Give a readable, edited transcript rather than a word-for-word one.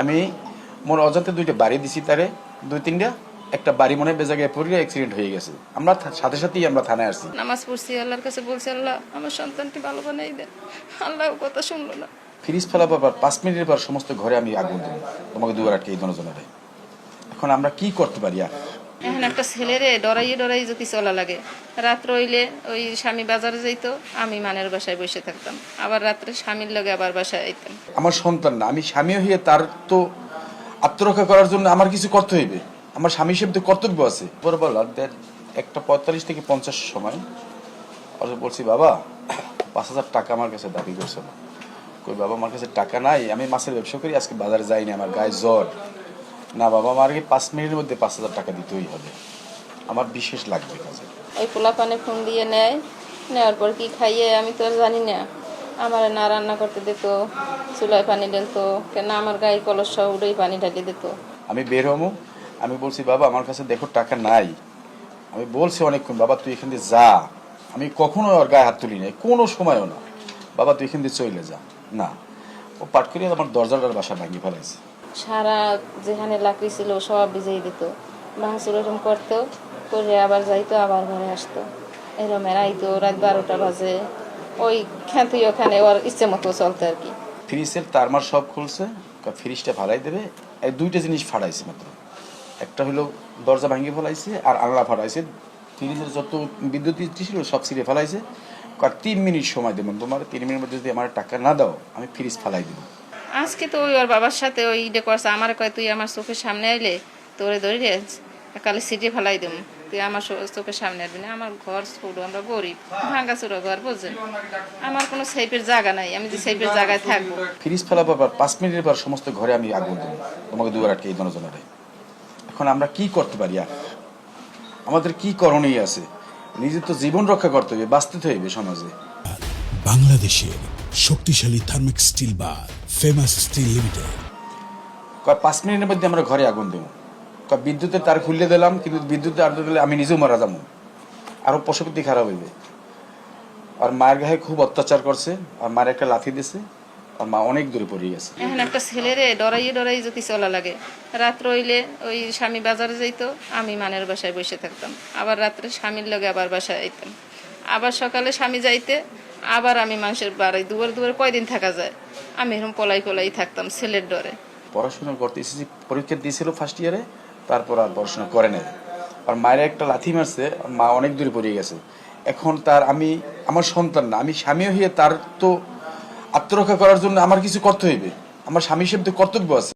আমি মোর অজান্তে দুইটা বাড়ি দিছি তারে, দুই তিনটা, একটা বাড়ি মনে হয় বেজাগায় পড়ে অ্যাক্সিডেন্ট হয়ে গেছে। আমরা সাথে সাথেই আমরা থানায় আসছি। নামাজ পড়ছি, আল্লাহর কাছে বলছি, আল্লাহ আমার সন্তানকে ভালো বানাই দেন। আল্লাহ কথা শুনলো না। ফ্রিজ ফেলাবার পর 5 মিনিটের পর সমস্ত ঘরে আমি আগুন দেবো, তোমাকে দুয়ার আটকে এই জনজনারে। এখন আমরা কি করতে পারি আর? এখন একটা ছেলেরে ডরাই যদি চলা লাগে, রাত্র হইলে ওই স্বামী বাজারে যাইতো, আমি মানের বাসায় বসে থাকতাম, আবার রাত্রে স্বামীর লগে আবার বাসায় আইতাম। আমার সন্তান না, আমি স্বামী হয়ে তার তো আত্মরক্ষা করার জন্য আমার কিছু করতে হইবে। আমার স্বামী হিসেবে তো কর্তব্য আছে। বরাবর রাত 1:45 থেকে 50 সময় আর বলছি, বাবা 5,000 টাকা আমার কাছে দাবি করছে না। কই বাবা, আমার কাছে টাকা নাই, আমি মাছের ব্যবসা করি, আজকে বাজারে যাইনি, আমার গায়ে জ্বর। না বাবা, আমার 5 মিনিটের মধ্যে 5,000 টাকা দিতেই হবে, আমার বিশেষ লাগবে কাজে। ওই পোলা পানে ফোন দিয়ে নেয়, নেওয়ার পর কি খাইয়ে আমি তো আর জানি না। আমার না রান্না করতে দিত, চুলায় পানি ঢেলতো, কেন আমার গায়ে কলস সহ উড়েই পানি ঢালি দিত। আমি বের হবো, আমি বলছি বাবা আমার কাছে দেখো টাকা নাই। আমি বলছি অনেকক্ষণ, বাবা তুই এখান দিয়ে যা। আমি কখনো ওর গায়ে হাত তুলি নাই, কোনো সময়ও না। বাবা তুই এখান দিয়ে চলে যা। না, ও পাট করে আমার দরজাটার বাসা ভাঙি ফেলাইছে। সারা যেখানে লাকড়ি ছিল সব ভিজেই দিত, ভাঙচুর এরকম করতো, করে আবার যাইতো, আবার ঘরে আসতো। এরম আইতো রাত 12টা বাজে, ওই খেতুই ওখানে ওর ইচ্ছে মতো চলতো আর কি। ফ্রিজের তারমার সব খুলছে, ফ্রিজটা ফাড়াই দেবে। এই দুইটা জিনিস ফাড়াইছে মাত্র, একটা হলো দরজা ভাঙিয়ে ফেলাইছে আর আংলা ফাড়াইছে। ফ্রিজের যত বিদ্যুৎ ছিল সব ছিঁড়ে ফেলাইছে। 3 মিনিট সময় দেবেন তোমার, 3 মিনিটের মধ্যে যদি আমার টাকা না দাও আমি ফ্রিজ ফালাই দেবো। আজকে তো ওই ওর বাবার সাথে ওই ইডে করছে, আমার কয় তুই আমার চোখের সামনে আইলে তোরে ধরে কালে সিটে ফেলাই দেব, তুই আমার চোখের সামনে আসবি না। আমার ঘর ছোট, আমরা গরিব, ভাঙ্গা চোরা ঘর, বোঝেন, আমার কোনো সেফের জায়গা নাই, আমি যে সেফের জায়গায় থাকবো। ফ্রিজ ফেলাবার পর 5 মিনিটের পর সমস্ত ঘরে আমি আগুন দেবো, তোমাকে দুয়ার আটকে এই জনজনারে। এখন আমরা কি করতে পারি আর? আমাদের কি করণীয় আছে? নিজে তো জীবন রক্ষা করতে হবে, বাঁচতে হইবে সমাজে। বাংলাদেশের শক্তিশালী থার্মিক স্টিল বার ফেমাস স্টিল লিমিটেড। 5 মিনিটের মধ্যে আমরা ঘরে আগুন দেবো। বিদ্যুতের তার খুললে দিলাম, কিন্তু বিদ্যুতের আর্দ্র দিলে আমি নিজেও মারা যাবো, আরো পশুপতি খারাপ হইবে। আর মায়ের গায়ে খুব অত্যাচার করছে, আর মায়ের একটা লাথি দিছে, আর মা অনেক দূরে পড়ে গেছে। এখন একটা ছেলেরে ডরাই যদি চলা লাগে, রাত্র হইলে ওই স্বামী বাজারে যাইতো, আমি মানের বাসায় বসে থাকতাম, আবার রাত্রে স্বামীর লগে আবার বাসায় আইতাম, আবার সকালে স্বামী যাইতে, আবার আমি মানুষের বাড়ি দুয়ারে কয়দিন থাকা যায়, আমি এরকম পলাই থাকতাম ছেলের ডরে। পড়াশোনা করতে এসেছি, পরীক্ষা দিয়েছিল ফার্স্ট ইয়ারে, তারপর আর পড়াশোনা করে নাই। আর মায়ের একটা লাথি মারছে, মা অনেক দূরে পড়ে গেছে। এখন তার আমি আমার সন্তান না, আমি স্বামী হয়ে তার তো আত্মরক্ষা করার জন্য আমার কিছু করতে হইবে। আমার স্বামী হিসেবে তো কর্তব্য আছে।